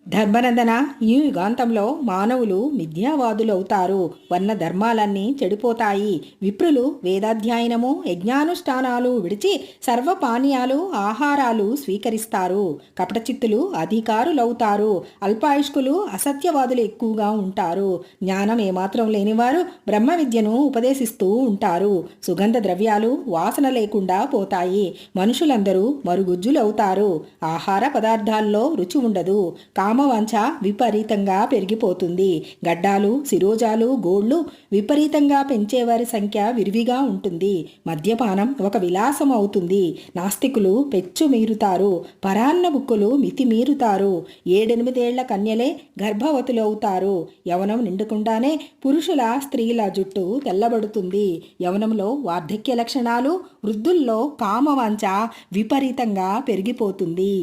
ధర్మనందన, ఈ యుగాంతంలో మానవులు మిథ్యావాదులవుతారు. వర్ణ ధర్మాలన్నీ చెడిపోతాయి. విప్రులు వేదాధ్యయనము యజ్ఞానుష్ఠానాలు విడిచి సర్వపానీయాలు ఆహారాలు స్వీకరిస్తారు. కపటచిత్తులు అధికారులవుతారు. అల్పాయుష్కులు అసత్యవాదులు ఎక్కువగా ఉంటారు. జ్ఞానం ఏమాత్రం లేనివారు బ్రహ్మ విద్యను ఉపదేశిస్తూ ఉంటారు. సుగంధ ద్రవ్యాలు వాసన లేకుండా పోతాయి. మనుషులందరూ మరుగుజ్జులవుతారు. ఆహార పదార్థాల్లో రుచి ఉండదు. కామవాంఛ విపరీతంగా పెరిగిపోతుంది. గడ్డాలు, శిరోజాలు, గోళ్లు విపరీతంగా పెంచేవారి సంఖ్య విరివిగా ఉంటుంది. మద్యపానం ఒక విలాసం అవుతుంది. నాస్తికులు పెచ్చు మీరుతారు. పరాన్న బుక్కులు మితిమీరుతారు. 7-8 ఏళ్ల కన్యలే గర్భవతులవుతారు. యవనం నిండుకుండానే పురుషుల స్త్రీల జుట్టు తెల్లబడుతుంది. యవనంలో వార్ధక్య లక్షణాలు, వృద్ధుల్లో కామవాంఛ విపరీతంగా పెరిగిపోతుంది.